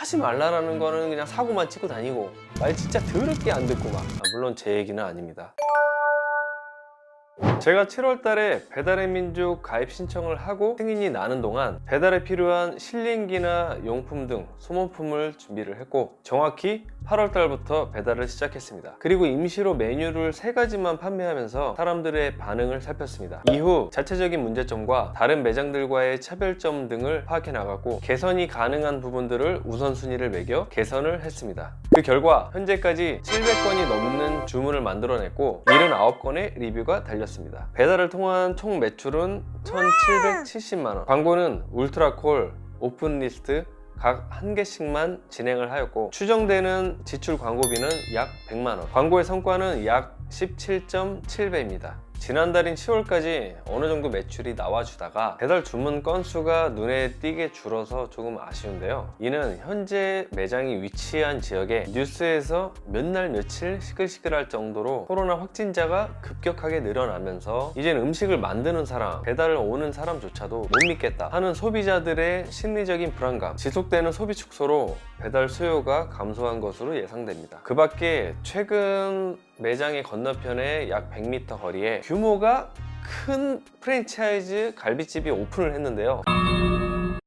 하지 말라라는 거는 그냥 사고만 치고 다니고 말 진짜 더럽게 안 듣고 막. 물론 제 얘기는 아닙니다. 제가 7월 달에 배달의 민족 가입 신청을 하고 승인이 나는 동안 배달에 필요한 실링기나 용품 등 소모품을 준비를 했고, 정확히 8월 달부터 배달을 시작했습니다. 그리고 임시로 메뉴를 3가지만 판매하면서 사람들의 반응을 살폈습니다. 이후 자체적인 문제점과 다른 매장들과의 차별점 등을 파악해 나갔고, 개선이 가능한 부분들을 우선순위를 매겨 개선을 했습니다. 그 결과 현재까지 700건이 넘는 주문을 만들어냈고 79건의 리뷰가 달렸습니다. 배달을 통한 총 매출은 1,770만원, 광고는 울트라콜, 오픈리스트 각 1개씩만 진행을 하였고, 추정되는 지출 광고비는 약 100만원, 광고의 성과는 약 17.7배입니다. 지난달인 10월까지 어느 정도 매출이 나와주다가 배달 주문 건수가 눈에 띄게 줄어서 조금 아쉬운데요. 이는 현재 매장이 위치한 지역에 뉴스에서 몇 날 며칠 시끌시끌할 정도로 코로나 확진자가 급격하게 늘어나면서 이제는 음식을 만드는 사람, 배달을 오는 사람조차도 못 믿겠다 하는 소비자들의 심리적인 불안감, 지속되는 소비 축소로 배달 수요가 감소한 것으로 예상됩니다. 그 밖에 최근 매장의 건너편에 약 100m 거리에 규모가 큰 프랜차이즈 갈비집이 오픈을 했는데요.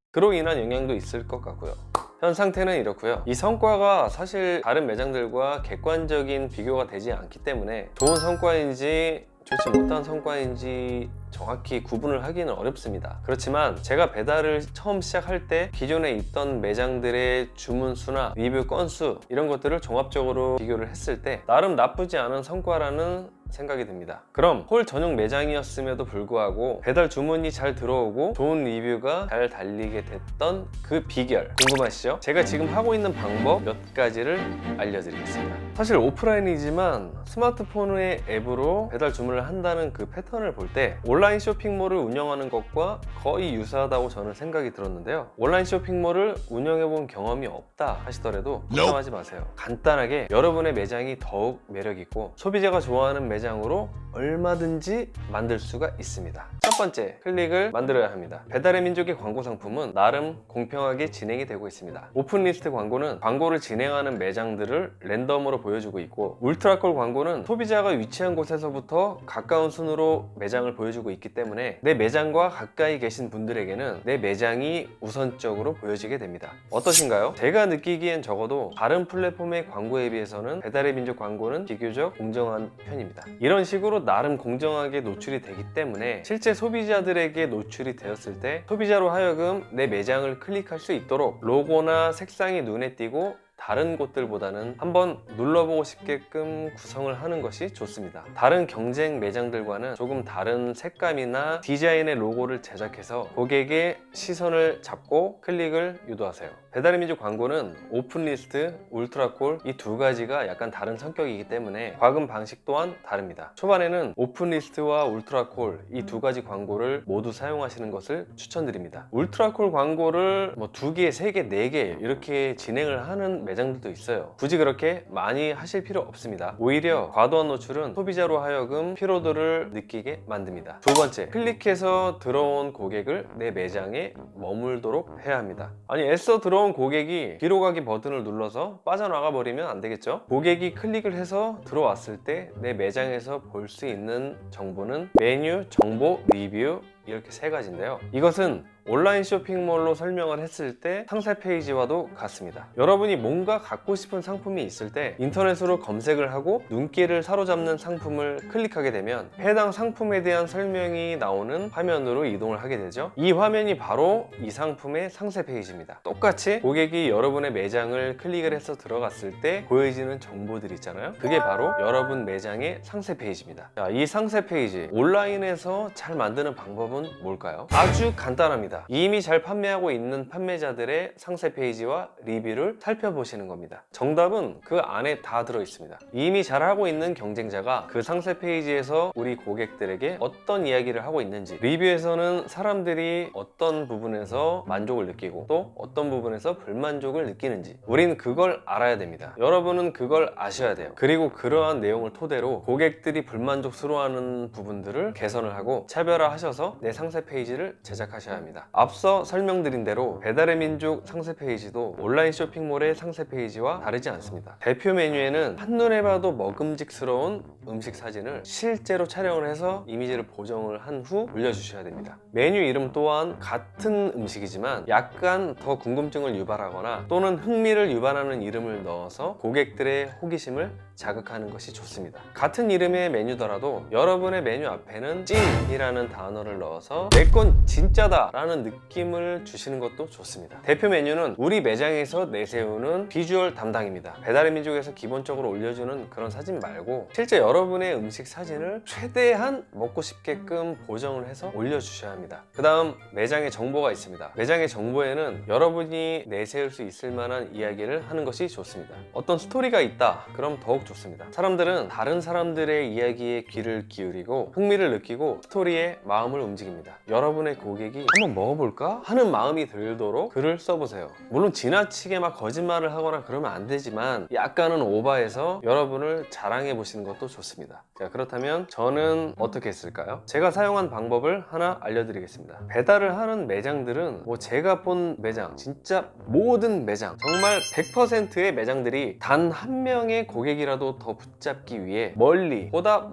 그로 인한 영향도 있을 것 같고요. 현 상태는 이렇고요. 이 성과가 사실 다른 매장들과 객관적인 비교가 되지 않기 때문에 좋은 성과인지 좋지 못한 성과인지 정확히 구분을 하기는 어렵습니다. 그렇지만 제가 배달을 처음 시작할 때 기존에 있던 매장들의 주문 수나 리뷰 건수 이런 것들을 종합적으로 비교를 했을 때 나름 나쁘지 않은 성과라는 생각이 듭니다. 그럼 홀 전용 매장이었음에도 불구하고 배달 주문이 잘 들어오고 좋은 리뷰가 잘 달리게 됐던 그 비결 궁금하시죠? 제가 지금 하고 있는 방법 몇 가지를 알려드리겠습니다. 사실 오프라인이지만 스마트폰의 앱으로 배달 주문을 한다는 그 패턴을 볼 때 온라인 쇼핑몰을 운영하는 것과 거의 유사하다고 저는 생각이 들었는데요. 온라인 쇼핑몰을 운영해본 경험이 없다 하시더라도 걱정하지 마세요. 간단하게 여러분의 매장이 더욱 매력있고 소비자가 좋아하는 매장으로 얼마든지 만들 수가 있습니다. 첫 번째, 클릭을 만들어야 합니다. 배달의 민족의 광고 상품은 나름 공평하게 진행이 되고 있습니다. 오픈리스트 광고는 광고를 진행하는 매장들을 랜덤으로 보여주고 있고, 울트라콜 광고는 소비자가 위치한 곳에서부터 가까운 순으로 매장을 보여주고 있기 때문에 내 매장과 가까이 계신 분들에게는 내 매장이 우선적으로 보여지게 됩니다. 어떠신가요? 제가 느끼기엔 적어도 다른 플랫폼의 광고에 비해서는 배달의 민족 광고는 비교적 공정한 편입니다. 이런 식으로 나름 공정하게 노출이 되기 때문에 실제 소비자들에게 노출이 되었을 때 소비자로 하여금 내 매장을 클릭할 수 있도록 로고나 색상이 눈에 띄고 다른 곳들보다는 한번 눌러보고 싶게끔 구성을 하는 것이 좋습니다. 다른 경쟁 매장들과는 조금 다른 색감이나 디자인의 로고를 제작해서 고객의 시선을 잡고 클릭을 유도하세요. 배달의 민족 광고는 오픈리스트, 울트라콜 이 2가지가 약간 다른 성격이기 때문에 과금 방식 또한 다릅니다. 초반에는 오픈리스트와 울트라콜 이 2가지 광고를 모두 사용하시는 것을 추천드립니다. 울트라콜 광고를 2개, 3개, 4개 이렇게 진행을 하는 매장들도 있어요. 굳이 그렇게 많이 하실 필요 없습니다. 오히려 과도한 노출은 소비자로 하여금 피로도를 느끼게 만듭니다. 두 번째, 클릭해서 들어온 고객을 내 매장에 머물도록 해야 합니다. 아니 애써 들어온 고객이 뒤로 가기 버튼을 눌러서 빠져나가 버리면 안 되겠죠? 고객이 클릭을 해서 들어왔을 때 내 매장에서 볼 수 있는 정보는 메뉴, 정보, 리뷰 이렇게 3가지인데요. 이것은 온라인 쇼핑몰로 설명을 했을 때 상세 페이지와도 같습니다. 여러분이 뭔가 갖고 싶은 상품이 있을 때 인터넷으로 검색을 하고 눈길을 사로잡는 상품을 클릭하게 되면 해당 상품에 대한 설명이 나오는 화면으로 이동을 하게 되죠. 이 화면이 바로 이 상품의 상세 페이지입니다. 똑같이 고객이 여러분의 매장을 클릭을 해서 들어갔을 때 보여지는 정보들 있잖아요. 그게 바로 여러분 매장의 상세 페이지입니다. 자, 이 상세 페이지 온라인에서 잘 만드는 방법은 뭘까요? 아주 간단합니다. 이미 잘 판매하고 있는 판매자들의 상세 페이지와 리뷰를 살펴보시는 겁니다. 정답은 그 안에 다 들어 있습니다. 이미 잘하고 있는 경쟁자가 그 상세 페이지에서 우리 고객들에게 어떤 이야기를 하고 있는지, 리뷰에서는 사람들이 어떤 부분에서 만족을 느끼고 또 어떤 부분에서 불만족을 느끼는지 우린 그걸 알아야 됩니다. 여러분은 그걸 아셔야 돼요. 그리고 그러한 내용을 토대로 고객들이 불만족스러워하는 부분들을 개선을 하고 차별화하셔서 내 상세 페이지를 제작하셔야 합니다. 있습니다. 앞서 설명드린 대로 배달의 민족 상세 페이지도 온라인 쇼핑몰의 상세 페이지와 다르지 않습니다. 대표 메뉴에는 한눈에 봐도 먹음직스러운 음식 사진을 실제로 촬영을 해서 이미지를 보정을 한 후 올려주셔야 됩니다. 메뉴 이름 또한 같은 음식이지만 약간 더 궁금증을 유발하거나 또는 흥미를 유발하는 이름을 넣어서 고객들의 호기심을 자극하는 것이 좋습니다. 같은 이름의 메뉴더라도 여러분의 메뉴 앞에는 찐이라는 단어를 넣어서 내 건 진짜다 라는 느낌을 주시는 것도 좋습니다. 대표 메뉴는 우리 매장에서 내세우는 비주얼 담당입니다. 배달의 민족에서 기본적으로 올려주는 그런 사진 말고 실제 여러분의 음식 사진을 최대한 먹고 싶게끔 보정을 해서 올려주셔야 합니다. 그 다음 매장의 정보가 있습니다. 매장의 정보에는 여러분이 내세울 수 있을 만한 이야기를 하는 것이 좋습니다. 어떤 스토리가 있다 그럼 더욱 좋습니다. 사람들은 다른 사람들의 이야기에 귀를 기울이고 흥미를 느끼고 스토리에 마음을 움직입니다. 여러분의 고객이 한번 먹어볼까? 하는 마음이 들도록 글을 써보세요. 물론 지나치게 막 거짓말을 하거나 그러면 안 되지만 약간은 오버해서 여러분을 자랑해 보시는 것도 좋습니다. 자, 그렇다면 저는 어떻게 했을까요? 제가 사용한 방법을 하나 알려드리겠습니다. 배달을 하는 매장들은 뭐 제가 본 매장, 진짜 모든 매장, 정말 100%의 매장들이 단 한 명의 고객이라도 더 붙잡기 위해 멀리보다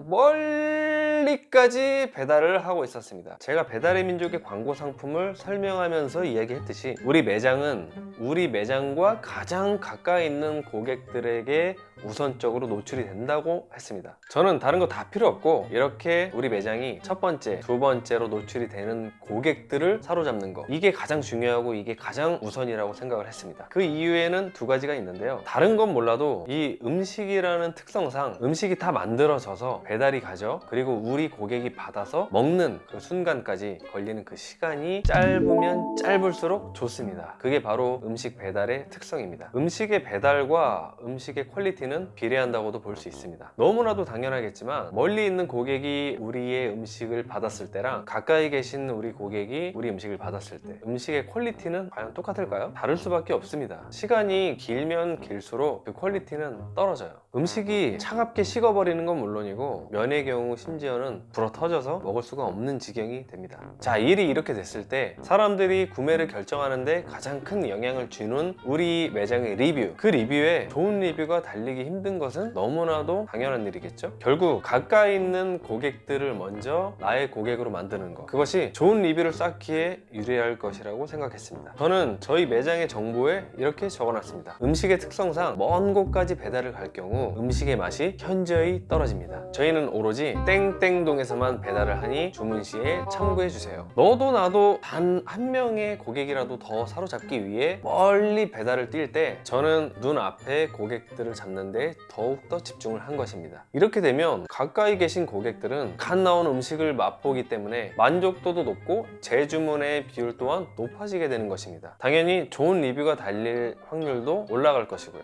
멀리까지 배달을 하고 있었습니다. 제가 배달의 민족의 광고 상품을 설명하면서 이야기했듯이 우리 매장은 우리 매장과 가장 가까이 있는 고객들에게 우선적으로 노출이 된다고 했습니다. 저는 다른 거 다 필요 없고 이렇게 우리 매장이 첫 번째, 두 번째로 노출이 되는 고객들을 사로잡는 거, 이게 가장 중요하고 이게 가장 우선이라고 생각을 했습니다. 그 이유에는 두 가지가 있는데요. 다른 건 몰라도 이 음식이라는 특성상 음식이 다 만들어져서 배달이 가죠. 그리고 우리 고객이 받아서 먹는 그 순간까지 걸리는 그 시간이 짧으면 짧을수록 좋습니다. 그게 바로 음식 배달의 특성입니다. 음식의 배달과 음식의 퀄리티는 비례한다고도 볼 수 있습니다. 너무나도 당연하겠지만 멀리 있는 고객이 우리의 음식을 받았을 때랑 가까이 계신 우리 고객이 우리 음식을 받았을 때 음식의 퀄리티는 과연 똑같을까요? 다를 수밖에 없습니다. 시간이 길면 길수록 그 퀄리티는 떨어져요. 음식이 차갑게 식어버리는 건 물론이고 면의 경우 심지어는 불어 터져서 먹을 수가 없는 지경이 됩니다. 자, 일이 이렇게 됐을 때 사람들이 구매를 결정하는데 가장 큰 영향을 주는 우리 매장의 리뷰, 그 리뷰에 좋은 리뷰가 달리기 힘든 것은 너무나도 당연한 일이겠죠. 결국 가까이 있는 고객들을 먼저 나의 고객으로 만드는 것, 그것이 좋은 리뷰를 쌓기에 유리할 것이라고 생각했습니다. 저는 저희 매장의 정보에 이렇게 적어놨습니다. 음식의 특성상 먼 곳까지 배달을 갈 경우 음식의 맛이 현저히 떨어집니다. 저희는 오로지 땡땡동에서만 배달을 하니 주문 시에 참고해주세요. 너도 나도 단 한 명의 고객이라도 더 사로잡기 위해 멀리 배달을 뛸 때 저는 눈앞에 고객들을 잡는데 더욱더 집중을 한 것입니다. 이렇게 되면 가까이 계신 고객들은 갓 나온 음식을 맛보기 때문에 만족도도 높고 재주문의 비율 또한 높아지게 되는 것입니다. 당연히 좋은 리뷰가 달릴 확률도 올라갈 것이고요.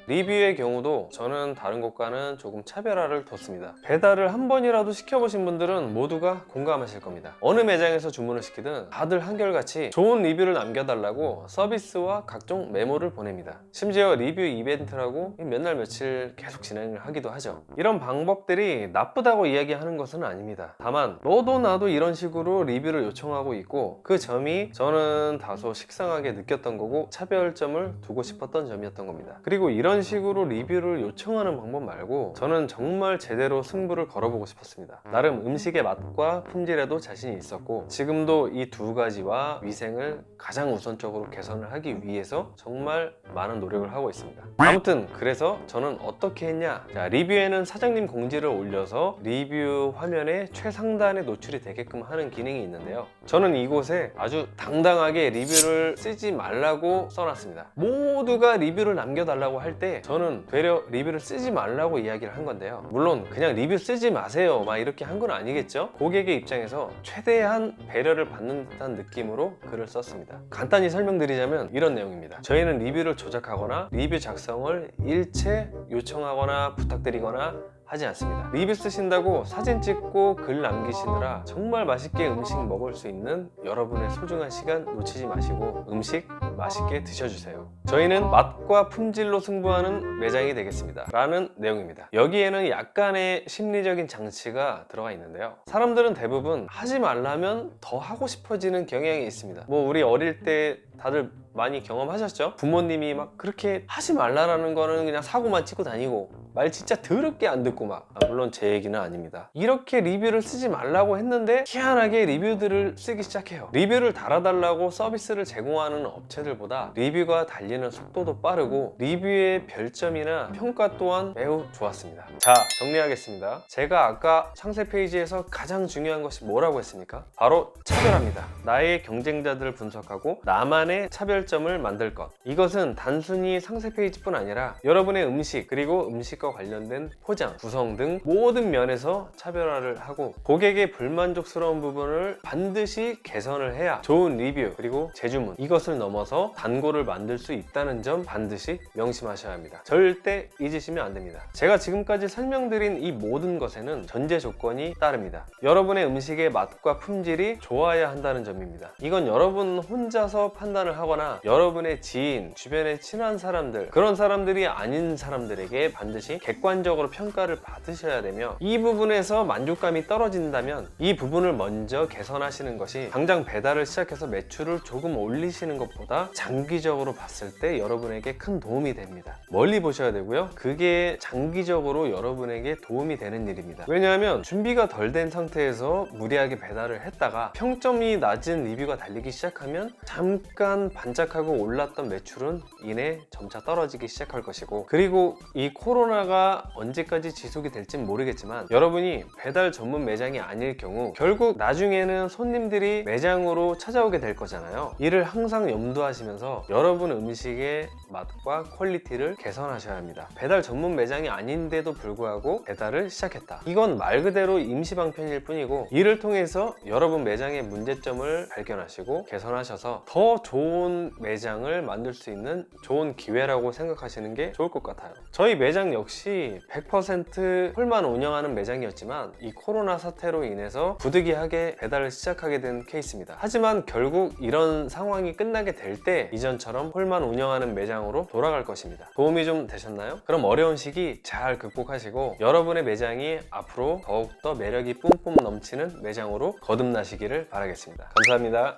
리뷰의 경우도 저는 다른 곳과는 조금 차별화를 뒀습니다. 배달을 한 번이라도 시켜보신 분들은 모두가 공감하실 겁니다. 어느 매장에서 주문을 시키든 다들 한결같이 좋은 리뷰를 남겨달라고 서비스와 각종 메모를 보냅니다. 심지어 리뷰 이벤트라고 몇 날 며칠 계속 진행을 하기도 하죠. 이런 방법들이 나쁘다고 이야기하는 것은 아닙니다. 다만 너도 나도 이런 식으로 리뷰를 요청하고 있고 그 점이 저는 다소 식상하게 느꼈던 거고 차별점을 두고 싶었던 점이었던 겁니다. 그리고 이런 식으로 리뷰를 요청하는 방법 말고 저는 정말 제대로 승부를 걸어보고 싶었습니다. 나름 음식의 맛과 품질에도 자신이 있었고 지금도 이 두 가지와 위생을 가장 우선적으로 개선을 하기 위해서 정말 많은 노력을 하고 있습니다. 아무튼 그래서 저는 어떻게 했냐, 자, 리뷰에는 사장님 공지를 올려서 리뷰 화면에 최상단에 노출이 되게끔 하는 기능이 있는데요. 저는 이곳에 아주 당당하게 리뷰를 쓰지 말라고 써놨습니다. 모두가 리뷰를 남겨달라고 할 때 저는 되려 리뷰를 쓰지 말라고 이야기를 한 건데요. 물론 그냥 리뷰 쓰지 마세요 막 이렇게 한 건 아니겠죠. 고객의 입장에서 최대한 배려를 받는 듯한 느낌으로 글을 썼습니다. 간단히 설명드리자면 이런 내용입니다. 저희는 리뷰를 조작하거나 리뷰 작성을 일체 요청하거나 부탁드리거나 하지 않습니다. 리뷰 쓰신다고 사진 찍고 글 남기시느라 정말 맛있게 음식 먹을 수 있는 여러분의 소중한 시간 놓치지 마시고 음식 맛있게 드셔주세요. 저희는 맛과 품질로 승부하는 매장이 되겠습니다 라는 내용입니다. 여기에는 약간의 심리적인 장치가 들어가 있는데요, 사람들은 대부분 하지 말라면 더 하고 싶어지는 경향이 있습니다. 뭐 우리 어릴 때 다들 많이 경험하셨죠? 부모님이 막 그렇게 하지 말라라는 거는 그냥 사고만 치고 다니고 말 진짜 더럽게 안 듣고 막, 물론 제 얘기는 아닙니다. 이렇게 리뷰를 쓰지 말라고 했는데 희한하게 리뷰들을 쓰기 시작해요. 리뷰를 달아달라고 서비스를 제공하는 업체들보다 리뷰가 달리는 속도도 빠르고 리뷰의 별점이나 평가 또한 매우 좋았습니다. 자, 정리하겠습니다. 제가 아까 상세 페이지에서 가장 중요한 것이 뭐라고 했습니까? 바로 차별화입니다. 나의 경쟁자들을 분석하고 나만의 차별점을 만들 것. 이것은 단순히 상세 페이지뿐 아니라 여러분의 음식 그리고 음식과 관련된 포장, 구성 등 모든 면에서 차별화를 하고 고객의 불만족스러운 부분을 반드시 개선을 해야 좋은 리뷰 그리고 재주문, 이것을 넘어서 단골을 만들 수 있다는 점 반드시 명심하셔야 합니다. 절대 잊으시면 안 됩니다. 제가 지금까지 설명드린 이 모든 것에는 전제 조건이 따릅니다. 여러분의 음식의 맛과 품질이 좋아야 한다는 점입니다. 이건 여러분 혼자서 판단을 하거나 여러분의 지인, 주변에 친한 사람들, 그런 사람들이 아닌 사람들에게 반드시 객관적으로 평가를 받으셔야 되며, 이 부분에서 만족감이 떨어진다면 이 부분을 먼저 개선하시는 것이 당장 배달을 시작해서 매출을 조금 올리시는 것보다 장기적으로 봤을 때 여러분에게 큰 도움이 됩니다. 멀리 보셔야 되고요, 그게 장기적으로 여러분에게 도움이 되는 일입니다. 왜냐하면 준비가 덜 된 상태에서 무리하게 배달을 했다가 평점이 낮은 리뷰가 달리기 시작하면 잠깐 반짝하고 올랐던 매출은 이내 점차 떨어지기 시작할 것이고, 그리고 이 코로나가 언제까지 지속이 될진 모르겠지만 여러분이 배달 전문 매장이 아닐 경우 결국 나중에는 손님들이 매장으로 찾아오게 될 거잖아요. 이를 항상 염두하시면서 여러분 음식의 맛과 퀄리티를 개선하셔야 합니다. 배달 전문 매장이 아닌데도 불구하고 배달을 시작했다, 이건 말 그대로 임시방편일 뿐이고, 이를 통해서 여러분 매장의 문제점을 발견하시고 개선하셔서 더 좋은 매장을 만들 수 있는 좋은 기회라고 생각하시는 게 좋을 것 같아요. 저희 매장 역시 100% 홀만 운영하는 매장이었지만 이 코로나 사태로 인해서 부득이하게 배달을 시작하게 된 케이스입니다. 하지만 결국 이런 상황이 끝나게 될 때 이전처럼 홀만 운영하는 매장으로 돌아갈 것입니다. 도움이 좀 되셨나요? 그럼 어려운 시기 잘 극복하시고 여러분의 매장이 앞으로 더욱더 매력이 뿜뿜 넘치는 매장으로 거듭나시기를 바라겠습니다. 감사합니다.